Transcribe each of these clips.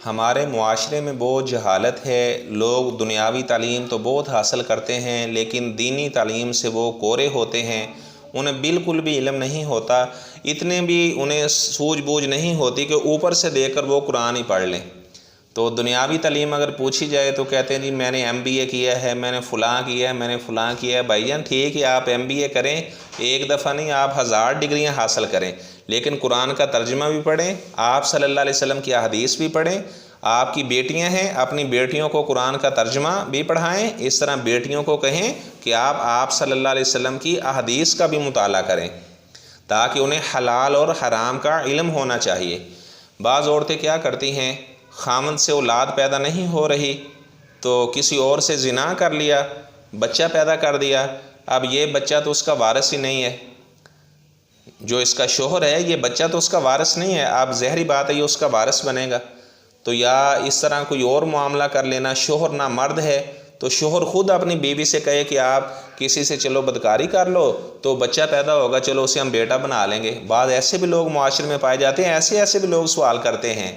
ہمارے معاشرے میں بہت جہالت ہے، لوگ دنیاوی تعلیم تو بہت حاصل کرتے ہیں لیکن دینی تعلیم سے وہ کورے ہوتے ہیں، انہیں بالکل بھی علم نہیں ہوتا، اتنے بھی انہیں سوجھ بوجھ نہیں ہوتی کہ اوپر سے دے کر وہ قرآن ہی پڑھ لیں۔ تو دنیاوی تعلیم اگر پوچھی جائے تو کہتے ہیں جی میں نے MBA کیا ہے، میں نے فلاں کیا ہے، میں نے فلاں کیا ہے۔ بھائی جان ٹھیک ہے، آپ MBA کریں، ایک دفعہ نہیں آپ 1000 ڈگریاں حاصل کریں، لیکن قرآن کا ترجمہ بھی پڑھیں، آپ صلی اللہ علیہ وسلم کی احادیث بھی پڑھیں۔ آپ کی بیٹیاں ہیں، اپنی بیٹیوں کو قرآن کا ترجمہ بھی پڑھائیں، اس طرح بیٹیوں کو کہیں کہ آپ صلی اللہ علیہ وسلم کی احادیث کا بھی مطالعہ کریں تاکہ انہیں حلال اور حرام کا علم ہونا چاہیے۔ بعض عورتیں کیا کرتی ہیں، خامند سے اولاد پیدا نہیں ہو رہی تو کسی اور سے زنا کر لیا، بچہ پیدا کر دیا، اب یہ بچہ تو اس کا وارث ہی نہیں ہے، جو اس کا شوہر ہے یہ بچہ تو اس کا وارث نہیں ہے، اب ظاہری بات ہے یہ اس کا وارث بنے گا۔ تو یا اس طرح کوئی اور معاملہ کر لینا، شوہر نہ مرد ہے تو شوہر خود اپنی بیوی سے کہے کہ آپ کسی سے چلو بدکاری کر لو تو بچہ پیدا ہوگا، چلو اسے ہم بیٹا بنا لیں گے۔ بعض ایسے بھی لوگ معاشرے میں پائے جاتے ہیں، ایسے بھی لوگ سوال کرتے ہیں۔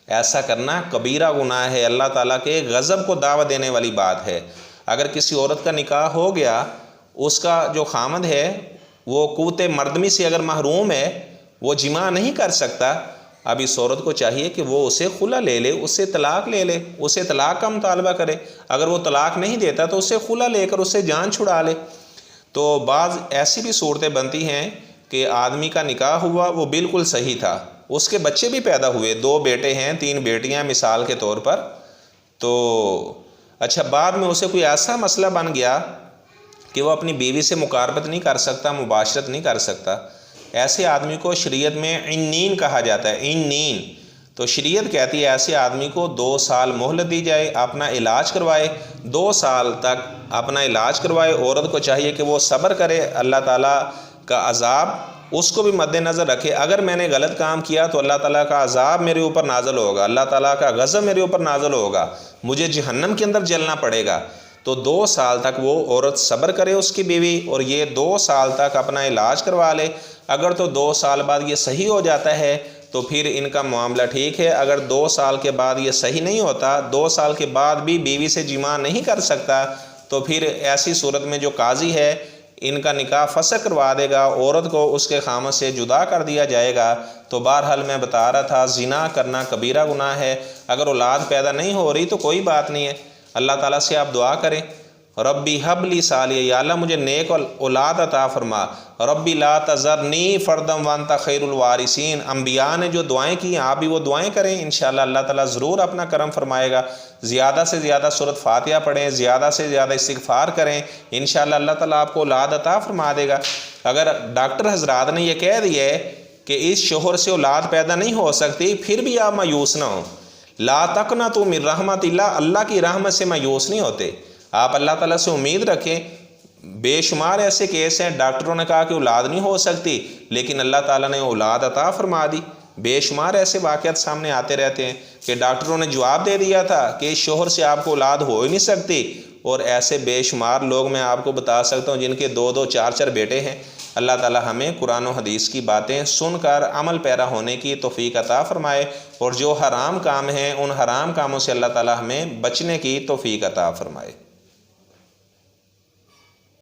ایسا کرنا کبیرہ گناہ ہے، اللہ تعالیٰ کے غضب کو دعوت دینے والی بات ہے۔ اگر کسی عورت کا نکاح ہو گیا، اس کا جو خامد ہے وہ قوت مردمی سے اگر محروم ہے، وہ جماع نہیں کر سکتا، اب اس عورت کو چاہیے کہ وہ اسے خلا لے لے، اسے طلاق لے لے، اسے طلاق کا مطالبہ کرے۔ اگر وہ طلاق نہیں دیتا تو اسے خلا لے کر اسے جان چھڑا لے۔ تو بعض ایسی بھی صورتیں بنتی ہیں کہ آدمی کا نکاح ہوا، وہ بالکل صحیح تھا، اس کے بچے بھی پیدا ہوئے، 2 بیٹے ہیں، 3 بیٹیاں مثال کے طور پر، تو اچھا بعد میں اسے کوئی ایسا مسئلہ بن گیا کہ وہ اپنی بیوی سے مقاربت نہیں کر سکتا، مباشرت نہیں کر سکتا، ایسے آدمی کو شریعت میں عنین کہا جاتا ہے، عنین۔ تو شریعت کہتی ہے ایسے آدمی کو 2 سال مہلت دی جائے، اپنا علاج کروائے، 2 سال تک اپنا علاج کروائے۔ عورت کو چاہیے کہ وہ صبر کرے، اللہ تعالیٰ کا عذاب اس کو بھی مد نظر رکھے، اگر میں نے غلط کام کیا تو اللہ تعالیٰ کا عذاب میرے اوپر نازل ہوگا، اللہ تعالیٰ کا غضب میرے اوپر نازل ہوگا، مجھے جہنم کے اندر جلنا پڑے گا۔ تو 2 سال تک وہ عورت صبر کرے اس کی بیوی، اور یہ 2 سال تک اپنا علاج کروا لے۔ اگر تو 2 سال بعد یہ صحیح ہو جاتا ہے تو پھر ان کا معاملہ ٹھیک ہے، اگر 2 سال کے بعد یہ صحیح نہیں ہوتا، 2 سال کے بعد بھی بیوی سے جماع نہیں کر سکتا، تو پھر ایسی صورت میں جو قاضی ہے ان کا نکاح فسخ کروا دے گا، عورت کو اس کے خامد سے جدا کر دیا جائے گا۔ تو بہرحال میں بتا رہا تھا زنا کرنا کبیرہ گناہ ہے۔ اگر اولاد پیدا نہیں ہو رہی تو کوئی بات نہیں ہے، اللہ تعالیٰ سے آپ دعا کریں، ربی حب لی صالح، یا اللہ مجھے نیک اولاد عطا فرما، ربی لا تذرنی فردم وانت خیر الوارثین۔ انبیاء نے جو دعائیں کی ہیں آپ بھی وہ دعائیں کریں، انشاءاللہ اللہ تعالیٰ ضرور اپنا کرم فرمائے گا۔ زیادہ سے زیادہ سورۃ فاتحہ پڑھیں، زیادہ سے زیادہ استغفار کریں، انشاءاللہ اللہ تعالیٰ آپ کو اولاد عطا فرما دے گا۔ اگر ڈاکٹر حضرات نے یہ کہہ دیا ہے کہ اس شوہر سے اولاد پیدا نہیں ہو سکتی، پھر بھی آپ مایوس نہ ہوں، لا تقنطوا من رحمت اللہ، اللہ کی رحمت سے مایوس نہیں ہوتے، آپ اللہ تعالیٰ سے امید رکھیں۔ بے شمار ایسے کیس ہیں، ڈاکٹروں نے کہا کہ اولاد نہیں ہو سکتی لیکن اللہ تعالیٰ نے اولاد عطا فرما دی۔ بے شمار ایسے واقعات سامنے آتے رہتے ہیں کہ ڈاکٹروں نے جواب دے دیا تھا کہ اس شوہر سے آپ کو اولاد ہو ہی نہیں سکتی، اور ایسے بے شمار لوگ میں آپ کو بتا سکتا ہوں جن کے 2 4 4 بیٹے ہیں۔ اللہ تعالیٰ ہمیں قرآن و حدیث کی باتیں سن کر عمل پیرا ہونے کی توفیق عطا فرمائے، اور جو حرام کام ہیں ان حرام کاموں سے اللہ تعالیٰ ہمیں بچنے کی توفیق عطا فرمائے۔